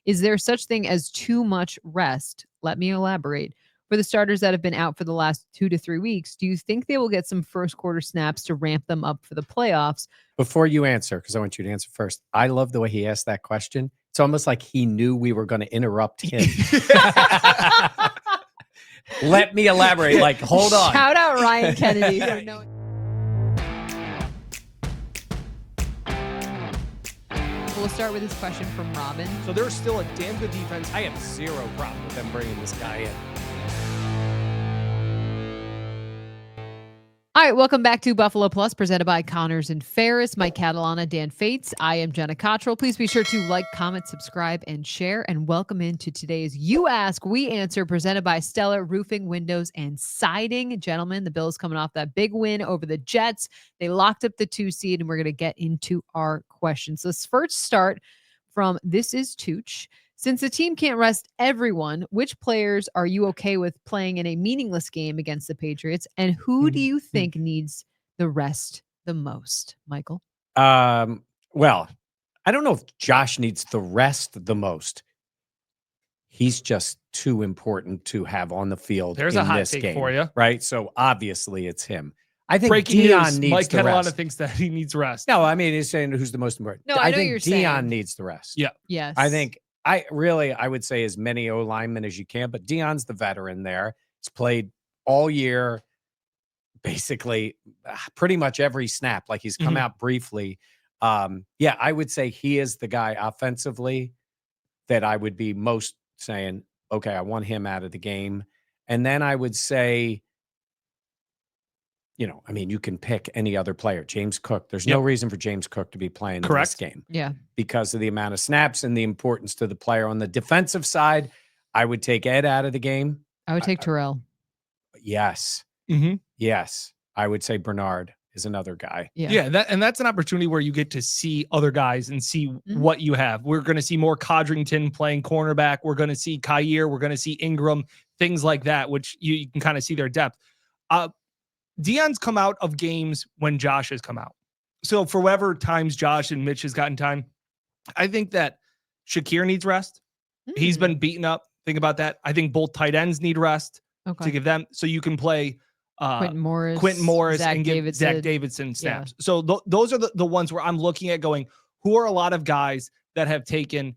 Is there such thing as too much rest? Let me elaborate. For the starters that have been out for the last 2 to 3 weeks, do you think they will get some first quarter snaps to ramp them up for the playoffs? Before you answer, because I want you to answer first, I love the way he asked that question. It's almost like he knew we were going to interrupt him. Let me elaborate. Like, hold on. Shout out Ryan Kennedy. For knowing. We'll start with this question from Robin. So there's still a damn good defense. I have zero problem with them bringing this guy in. All right, welcome back to Buffalo Plus, presented by Connors and Ferris, Mike Catalana, Dan Fetes. I am Jenna Cottrell. Please be sure to like, comment, subscribe, and share. And welcome into today's You Ask, We Answer, presented by Stellar Roofing, Windows, and Siding. Gentlemen, the Bills coming off that big win over the Jets. They locked up the 2 seed, and we're going to get into our questions. Let's first start from This Is Tooch. Since the team can't rest everyone, which players are you okay with playing in a meaningless game against the Patriots? And who do you think needs the rest the most, Michael? Well, I don't know if Josh needs the rest the most. He's just too important to have on the field. There's in a hot this take game, for you. right? So obviously it's him. I think Breaking Dion news, needs Mike the Catalana rest. thinks that he needs rest. No, I mean, he's saying who's the most important. No, I know think you're Dion saying. needs the rest. Yeah. Yes. I think I would say as many O linemen as you can, but Dion's the veteran there. He's played all year, basically pretty much every snap. Like he's come out briefly. Yeah, I would say he is the guy offensively that I would be most saying, okay, I want him out of the game. And then I would say, I mean, you can pick any other player. James Cook. There's no reason for James Cook to be playing in this game. Yeah. Because of the amount of snaps and the importance to the player. On the defensive side, I would take Ed out of the game. I would take Terrell. Yes. Yes. I would say Bernard is another guy. Yeah. That's an opportunity where you get to see other guys and see what you have. We're going to see more Codrington playing cornerback. We're going to see Kyer. We're going to see Ingram, things like that, which you can kind of see their depth. Dion's come out of games when Josh has come out. So for whatever times Josh and Mitch has gotten time, I think that Shakir needs rest. He's been beaten up. Think about that. I think both tight ends need rest to give them, so you can play Quentin Morris and give Zach Davidson snaps. Yeah. So those are the ones where I'm looking at going, who are a lot of guys that have taken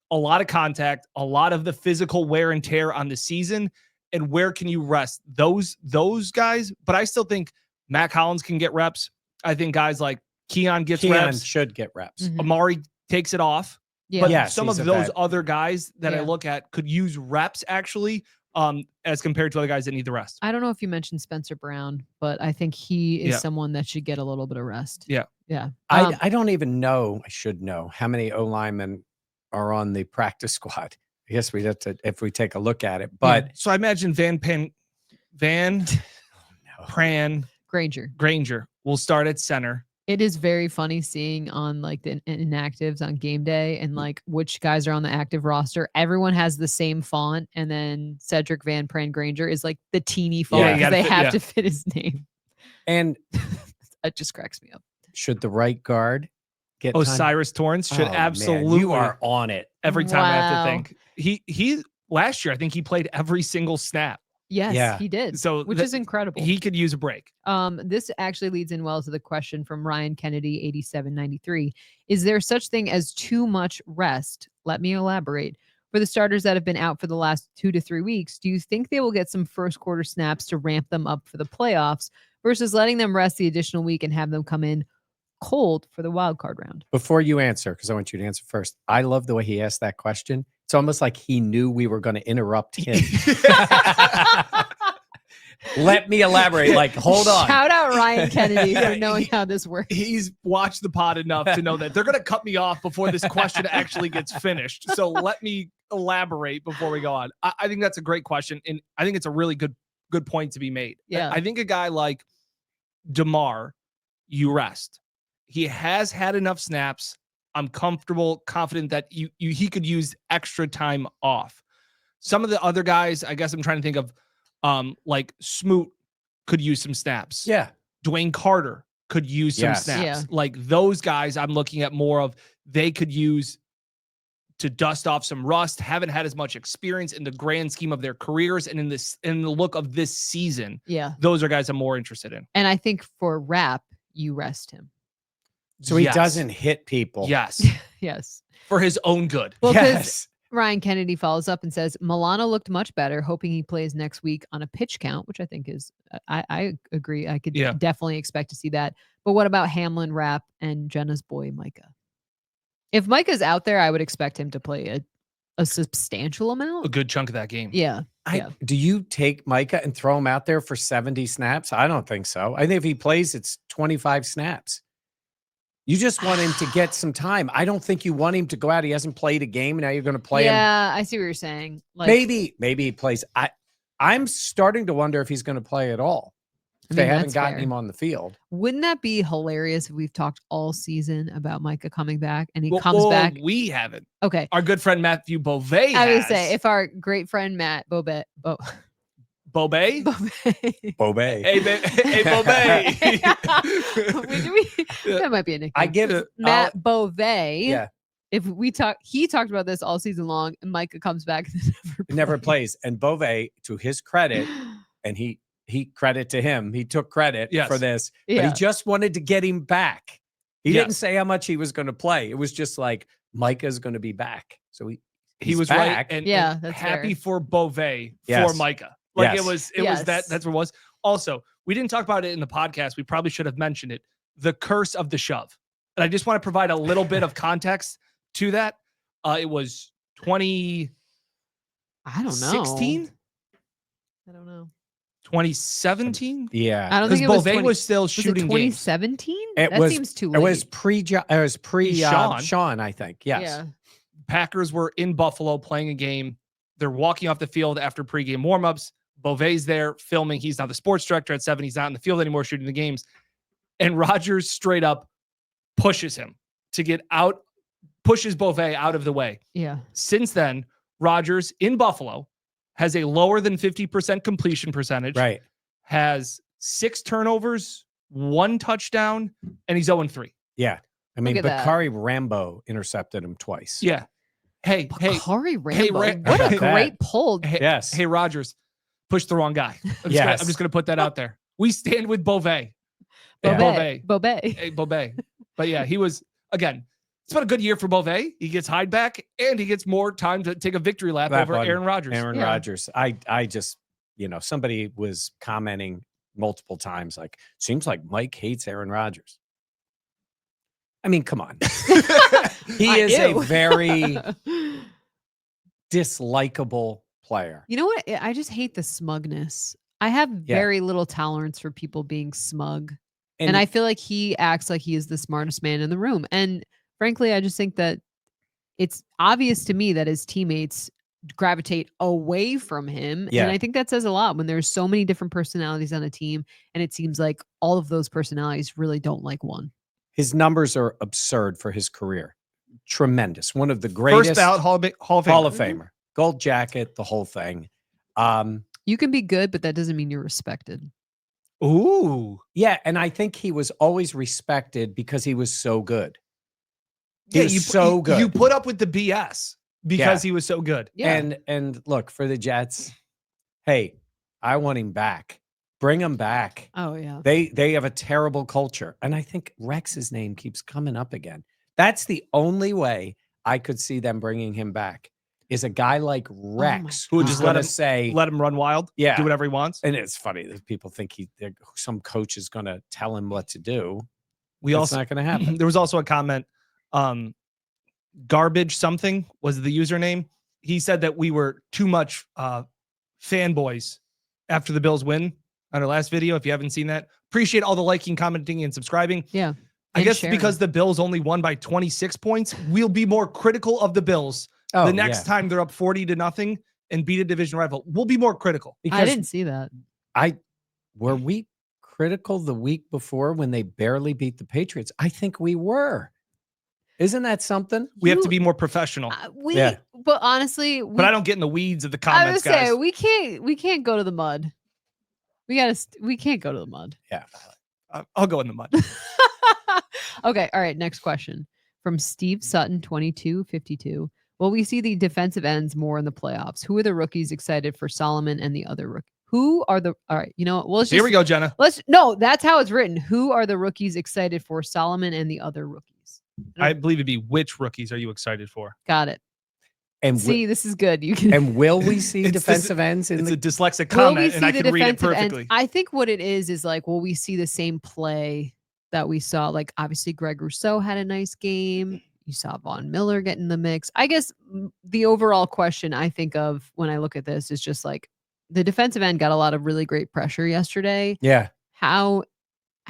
a lot of contact, a lot of the physical wear and tear on the season, and where can you rest those guys? But I still think Mac Hollins can get reps. I think guys like Keon reps. Should get reps. Amari takes it off. Yeah. But yes, some of those other guys that I look at could use reps actually, as compared to other guys that need the rest. I don't know if you mentioned Spencer Brown, but I think he is someone that should get a little bit of rest. Yeah. Yeah. I don't even know. I should know how many O linemen are on the practice squad. I guess we'd have to, if we take a look at it. But so I imagine Granger will start at center. It is very funny seeing on like the inactives on game day and like which guys are on the active roster. Everyone has the same font, and then Cedric Van Pran Granger is like the teeny font because they have to fit his name. And it just cracks me up. Should the right guard get Cyrus Torrance should absolutely. Man, you are on it every time. I have to think he last year. I think he played every single snap. Yes, he did. So which is incredible. He could use a break. This actually leads in well to the question from Ryan Kennedy, 8793. Is there such thing as too much rest? Let me elaborate. For the starters that have been out for the last 2 to 3 weeks, do you think they will get some first quarter snaps to ramp them up for the playoffs versus letting them rest the additional week and have them come in cold for the wild card round? Before you answer, because I want you to answer first, I love the way he asked that question. It's almost like he knew we were going to interrupt him. Let me elaborate. Like, hold on. Shout out Ryan Kennedy for knowing how this works. He's watched the pod enough to know that they're going to cut me off before this question actually gets finished. So let me elaborate before we go on. I think that's a great question, and I think it's a really good point to be made. Yeah. I think a guy like DeMar, you rest. He has had enough snaps. I'm confident that he could use extra time off. Some of the other guys, I guess I'm trying to think of, like Smoot could use some snaps. Yeah. Dwayne Carter could use some snaps. Yeah. Like those guys I'm looking at more of, they could use to dust off some rust, haven't had as much experience in the grand scheme of their careers and in the look of this season. Yeah. Those are guys I'm more interested in. And I think for Rap, you rest him. So he doesn't hit people. Yes. Yes. For his own good. Well, Yes. Ryan Kennedy follows up and says, Milano looked much better, hoping he plays next week on a pitch count, which I think is, I agree. I could definitely expect to see that. But what about Hamlin, Rap, and Jenna's boy, Micah? If Micah's out there, I would expect him to play a substantial amount. A good chunk of that game. Yeah. Do you take Micah and throw him out there for 70 snaps? I don't think so. I think if he plays, it's 25 snaps. You just want him to get some time. I don't think you want him to go out. He hasn't played a game. Now you're going to play him. Yeah, I see what you're saying. Like, maybe he plays. I'm starting to wonder if he's going to play at all. If they haven't gotten him on the field. Wouldn't that be hilarious if we've talked all season about Micah coming back and he comes back? We haven't. Okay. Our good friend Matthew Beauvais I would say if our great friend Matt Beauvais. Beauvais? Beauvais. Hey, Beauvais. That might be a nickname. I give it Matt Beauvais. Yeah. If he talked about this all season long, and Micah comes back and never plays. And Beauvais, to his credit, and he credit to him, he took credit for this, but he just wanted to get him back. He didn't say how much he was going to play. It was just like Micah's going to be back. So he was back. And that's happy fair. for Beauvais for Micah. Like it was that's what it was. Also, we didn't talk about it in the podcast. We probably should have mentioned it. The curse of the shove. And I just want to provide a little bit of context to that. It was 20. I don't know. 16? I don't know. 2017? Yeah. I don't think it was Beauvais was still shooting games. 2017? That seems too late. It was pre Sean, I think. Yes. Yeah. Packers were in Buffalo playing a game. They're walking off the field after pregame warmups. Beauvais there filming. He's now the sports director at 7. He's not in the field anymore shooting the games. And Rodgers straight up pushes him to get out, pushes Beauvais out of the way. Yeah. Since then, Rodgers in Buffalo has a lower than 50% completion percentage. Right. Has 6 turnovers, 1 touchdown, and he's 0-3. Yeah. I mean, Look at Bakari Rambo intercepted him twice. Yeah. Hey, Bakari Rambo. Hey, what a great pull. Yes. Hey, Rodgers, pushed the wrong guy. I'm just gonna put that out there. We stand with Beauvais. Beauvais. Hey, Beauvais. But yeah, he was, again, it's been a good year for Beauvais. He gets Hyde back and he gets more time to take a victory lap over Aaron Rodgers. Aaron Rodgers. I just, somebody was commenting multiple times, like, seems like Mike hates Aaron Rodgers. I mean, come on. He is a very dislikable player. You know what? I just hate the smugness. I have very little tolerance for people being smug. And I feel like he acts like he is the smartest man in the room. And frankly, I just think that it's obvious to me that his teammates gravitate away from him. Yeah. And I think that says a lot when there's so many different personalities on a team. And it seems like all of those personalities really don't like one. His numbers are absurd for his career. Tremendous. One of the greatest. First ballot Hall of Famer. Gold jacket, the whole thing. You can be good, but that doesn't mean you're respected. Ooh. Yeah, and I think he was always respected because he was so good. He was so good. You put up with the BS because he was so good. Yeah. And look, for the Jets, hey, I want him back. Bring him back. Oh, yeah. They have a terrible culture. And I think Rex's name keeps coming up again. That's the only way I could see them bringing him back, is a guy like Rex who would just let him run wild, do whatever he wants. And it's funny that people think some coach is going to tell him what to do. It's not going to happen. There was also a comment, garbage something was the username. He said that we were too much fanboys after the Bills win on our last video. If you haven't seen that, appreciate all the liking, commenting, and subscribing. Yeah. I guess because the Bills only won by 26 points, we'll be more critical of the Bills the next time they're up 40-0 and beat a division rival. We'll be more critical. I didn't see that. Were we critical the week before when they barely beat the Patriots? I think we were. Isn't that something? We have to be more professional. But honestly, but I don't get in the weeds of the comments, guys. We can't go to the mud. We can't go to the mud. Yeah. I'll go in the mud. Okay. All right. Next question from Steve Sutton, 2252. Will we see the defensive ends more in the playoffs? Who are the rookies excited for Solomon and the other rookie? Who are the all right? You know what? Well, let's Here we go, Jenna. No, that's how it's written. Who are the rookies excited for Solomon and the other rookies? I believe it'd be which rookies are you excited for? Got it. And see, this is good. You can. And will we see defensive ends in it's the a dyslexic comment, and I can read it perfectly. Ends? I think what it is like, will we see the same play that we saw? Like, obviously, Greg Rousseau had a nice game. You saw Von Miller get in the mix. I guess the overall question I think of when I look at this is just like the defensive end got a lot of really great pressure yesterday. Yeah. How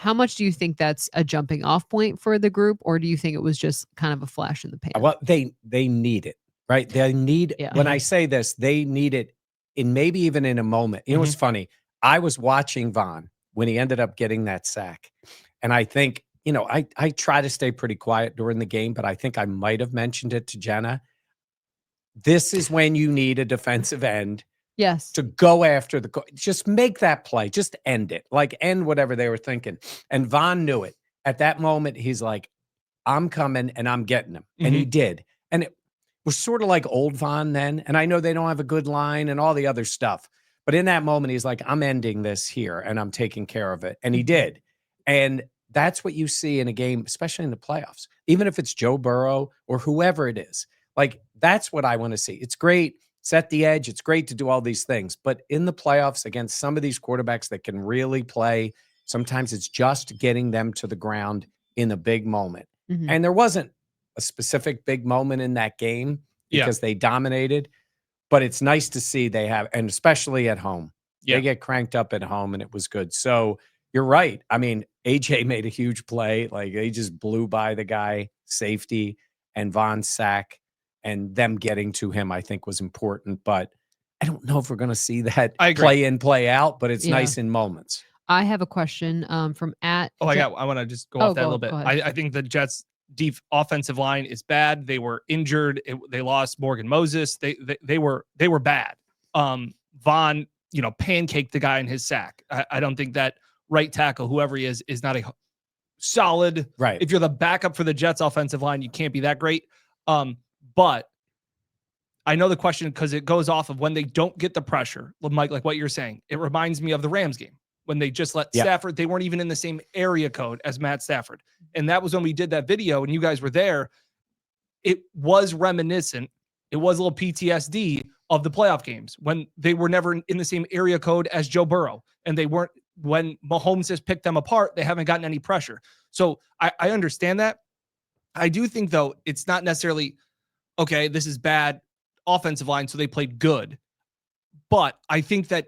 much do you think that's a jumping off point for the group, or do you think it was just kind of a flash in the pan? Well, they need it. Right. They need, when I say this, they need it in maybe even in a moment. You know, it's funny. I was watching Von when he ended up getting that sack. And I think, you know, I try to stay pretty quiet during the game, but I think I might have mentioned it to Jenna. This is when you need a defensive end. Yes. To go after just make that play, just end it, like end whatever they were thinking. And Von knew it. At that moment, he's like, I'm coming and I'm getting him. And he did. And it was sort of like old Von then. And I know they don't have a good line and all the other stuff. But in that moment, he's like, I'm ending this here and I'm taking care of it. And he did. And that's what you see in a game, especially in the playoffs, even if it's Joe Burrow or whoever it is. Like, that's what I want to see. It's great. Set the edge. It's great to do all these things. But in the playoffs against some of these quarterbacks that can really play, sometimes it's just getting them to the ground in a big moment. And there wasn't a specific big moment in that game because they dominated. But it's nice to see they have, and especially at home. They get cranked up at home, and it was good. So you're right. I mean, AJ made a huge play. Like, they just blew by the guy, safety, and Von's sack. And them getting to him, I think, was important. But I don't know if we're going to see that play in, play out, but it's nice in moments. I have a question from at. Oh, I want to just go off that a little bit. I think the Jets' offensive line is bad. They were injured. They lost Morgan Moses. They were bad. Von, you know, pancaked the guy in his sack. I don't think that right tackle, whoever he is not a solid. Right. If you're the backup for the Jets' offensive line, you can't be that great. But I know the question because it goes off of when they don't get the pressure, Mike, like what you're saying. It reminds me of the Rams game when they just let Stafford. They weren't even in the same area code as Matt Stafford. And that was when we did that video and you guys were there. It was reminiscent. It was a little PTSD of the playoff games when they were never in the same area code as Joe Burrow. And they weren't, when Mahomes has picked them apart, they haven't gotten any pressure. So I understand that. I do think, though, it's not necessarily, okay, this is bad offensive line, so they played good. But I think that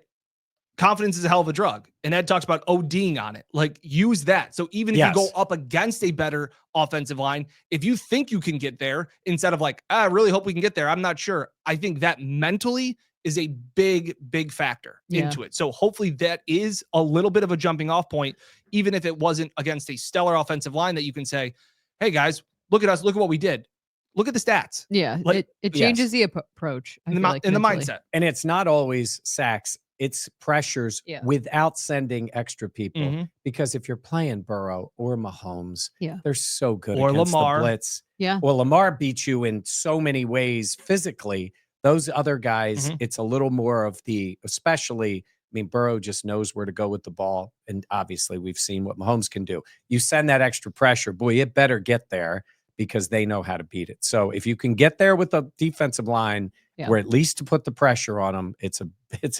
confidence is a hell of a drug. And Ed talks about ODing on it. Like, use that. So even if you go up against a better offensive line, if you think you can get there, instead of like, I really hope we can get there, I'm not sure. I think that mentally is a big, big factor into it. So hopefully that is a little bit of a jumping off point, even if it wasn't against a stellar offensive line that you can say, hey, guys, look at us. Look at what we did. Look at the stats. Yeah, like, it changes the approach. In the mindset. And it's not always sacks. It's pressures without sending extra people. Because if you're playing Burrow or Mahomes, they're so good against Lamar. the blitz. Yeah. Well, Lamar beats you in so many ways physically. Those other guys, it's a little more of the, especially, I mean, Burrow just knows where to go with the ball. And obviously, we've seen what Mahomes can do. You send that extra pressure, boy, it better get there because they know how to beat it. So if you can get there with the defensive line, where at least to put the pressure on them, it's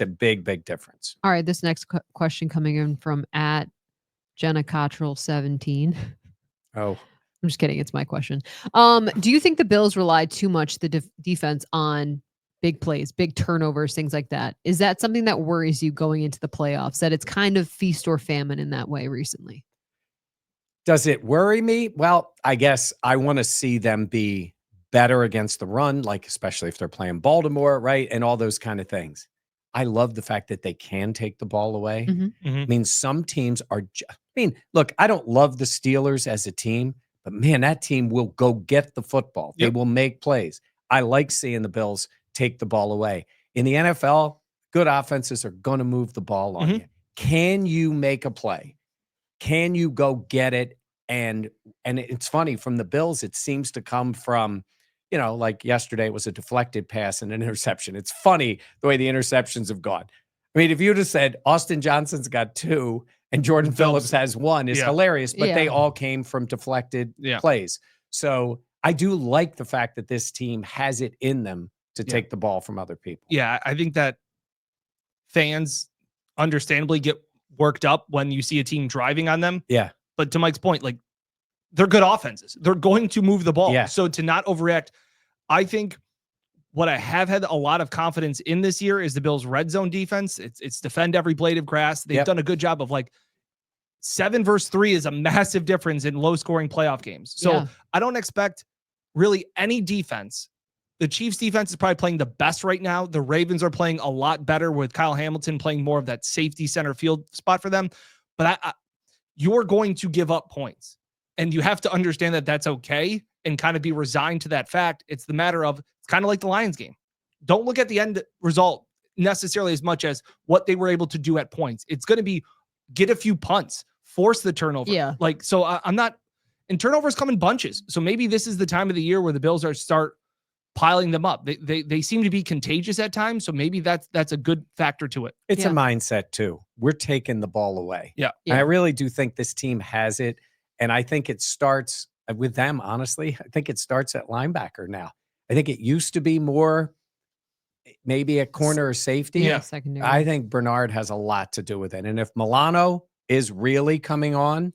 a big, big difference. All right, this next question coming in from at Jenna Cottrell 17. Oh, I'm just kidding. It's my question. Do you think the Bills relied too much the defense on big plays, big turnovers, things like that? Is that something that worries you going into the playoffs, that it's kind of feast or famine in that way recently? Does it worry me? Well, I guess I want to see them be better against the run, like especially if they're playing Baltimore, right? And all those kind of things. I love the fact that they can take the ball away. I mean, some teams are, look, I don't love the Steelers as a team, but man, that team will go get the football. They will make plays. I like seeing the Bills take the ball away. In the NFL, good offenses are going to move the ball on you. Can you make a play? Can you go get it? And it's funny, from the Bills, it seems to come from, like yesterday it was a deflected pass and an interception. It's funny the way the interceptions have gone. I mean, if you'd have said Austin Johnson's got 2 and Jordan Phillips has 1, is hilarious, but they all came from deflected plays. So I do like the fact that this team has it in them to take the ball from other people. Yeah, I think that fans understandably get worked up when you see a team driving on them. Yeah. But to Mike's point, like, they're good offenses. They're going to move the ball. Yeah. So to not overreact, I think what I have had a lot of confidence in this year is the Bills' red zone defense. It's defend every blade of grass. They've done a good job of, like, 7 versus 3 is a massive difference in low scoring playoff games. So I don't expect really any defense. The Chiefs defense is probably playing the best right now. The Ravens are playing a lot better with Kyle Hamilton playing more of that safety center field spot for them. But you're going to give up points, and you have to understand that that's okay and kind of be resigned to that fact. It's the matter of, it's kind of like the Lions game. Don't look at the end result necessarily as much as what they were able to do at points. It's going to be get a few punts, force the turnover. Yeah. Like, so I'm not, and turnovers come in bunches. So maybe this is the time of the year where the Bills start piling them up. They seem to be contagious at times. So maybe that's a good factor to it. It's a mindset too. We're taking the ball away. Yeah. And I really do think this team has it. And I think it starts with them, honestly. I think it starts at linebacker now. I think it used to be more maybe at corner or safety. Yeah. Secondary. I think Bernard has a lot to do with it. And if Milano is really coming on,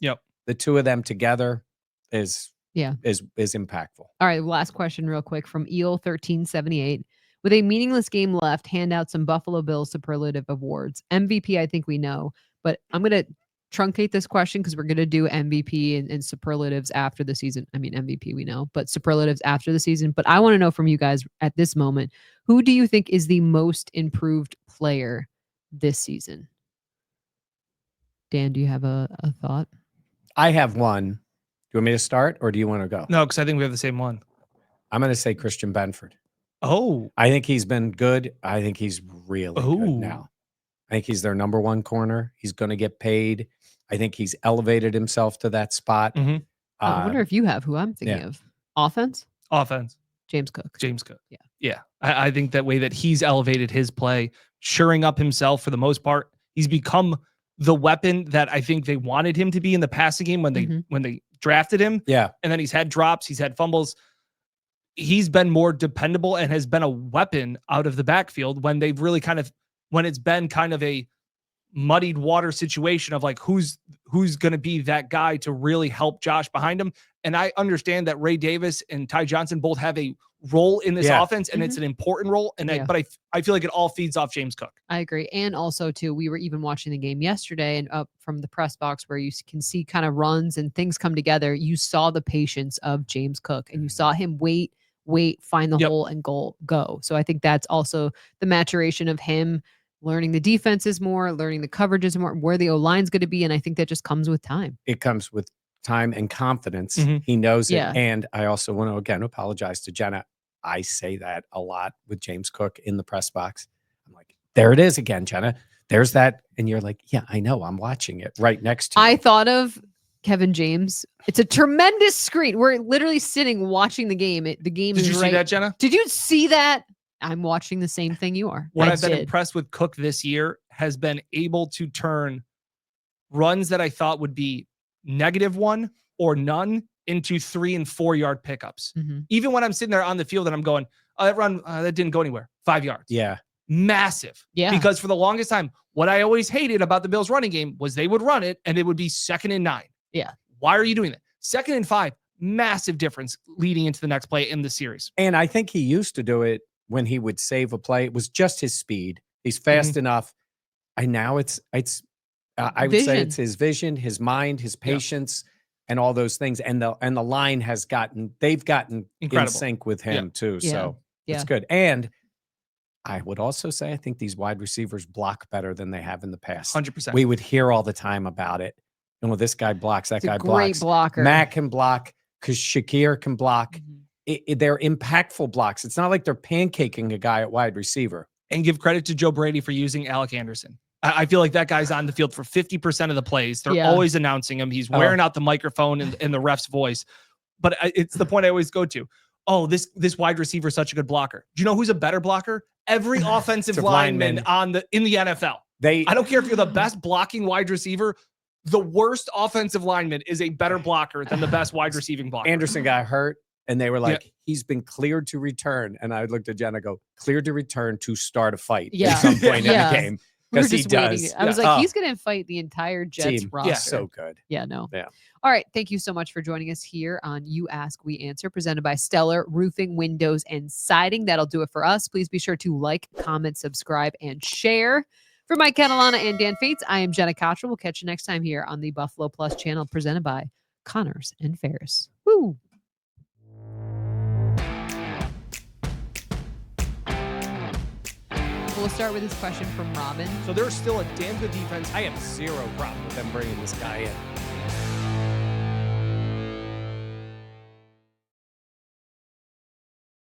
the two of them together is impactful. All right, last question real quick from Eel1378. With a meaningless game left, hand out some Buffalo Bills superlative awards. MVP, I think we know, but I'm going to truncate this question because we're going to do MVP and superlatives after the season. I mean, MVP we know, but superlatives after the season. But I want to know from you guys at this moment, who do you think is the most improved player this season? Dan, do you have a thought? I have one. Do you want me to start or do you want to go? No, because I think we have the same one. I'm going to say Christian Benford. Oh. I think he's been good. I think he's really good now. I think he's their number 1 corner. He's going to get paid. I think he's elevated himself to that spot. Mm-hmm. I wonder if you have who I'm thinking of. Offense? James Cook. Yeah. Yeah. I think that way that he's elevated his play, shoring up himself for the most part. He's become the weapon that I think they wanted him to be in the passing game when they drafted him. Yeah. And then he's had drops, he's had fumbles. He's been more dependable and has been a weapon out of the backfield when they've really when it's been kind of a muddied water situation of like, who's going to be that guy to really help Josh behind him. And I understand that Ray Davis and Ty Johnson both have a role in this offense, and it's an important role. And but I feel like it all feeds off James Cook. I agree. And also too, we were even watching the game yesterday and up from the press box where you can see kind of runs and things come together. You saw the patience of James Cook and you saw him wait, find the hole and go. So I think that's also the maturation of him learning the defenses more, learning the coverages more, where the O-line's going to be. And I think that just comes with time. It comes with time and confidence. He knows it. And I also want to, again, apologize to Jenna. I say that a lot with James Cook in the press box. I'm like, there it is again, Jenna. There's that. And you're like, yeah, I know. I'm watching it right next to you. I thought of Kevin James. It's a tremendous screen. We're literally sitting watching the game. The game is Did you see that, Jenna? Did you see that? I'm watching the same thing you are. What I've been impressed with Cook this year has been able to turn runs that I thought would be -1 or none into 3 and 4 yard pickups. Even when I'm sitting there on the field and I'm going, oh, that run, that didn't go anywhere. 5 yards. Yeah. Massive. Yeah. Because for the longest time, what I always hated about the Bills running game was they would run it and it would be 2nd and 9. Yeah. Why are you doing that? 2nd and 5, massive difference leading into the next play in the series. And I think he used to do it when he would save a play. It was just his speed. He's fast enough. And now I would say it's his vision, his mind, his patience, and all those things. And the line they've gotten incredible in sync with him too. Yeah. So it's good. And I would also say, I think these wide receivers block better than they have in the past. 100%. We would hear all the time about it. And well, this guy blocks, that guy blocks. Great blocker. Matt can block because Shakir can block. They're impactful blocks. It's not like they're pancaking a guy at wide receiver. And give credit to Joe Brady for using Alec Anderson. I feel like that guy's on the field for 50% of the plays. They're always announcing him. He's wearing out the microphone and the ref's voice. But it's the point I always go to. oh, this wide receiver is such a good blocker. Do you know who's a better blocker? Every offensive lineman in the NFL. I don't care if you're the best blocking wide receiver. The worst offensive lineman is a better blocker than the best wide receiving blocker. Anderson got hurt, and they were like, he's been cleared to return. And I looked at Jenna, go, cleared to return to start a fight at some point in the game. Because he does. I was like, he's going to fight the entire Jets roster. Yeah, so good. Yeah, no. Yeah. All right. Thank you so much for joining us here on You Ask, We Answer, presented by Stellar Roofing, Windows, and Siding. That'll do it for us. Please be sure to like, comment, subscribe, and share. For Mike Catalana and Dan Fetes, I am Jenna Cottrell. We'll catch you next time here on the Buffalo Plus channel, presented by Connors and Ferris. Woo! We'll start with this question from Robin. So there's still a damn good defense. I have zero problem with them bringing this guy in.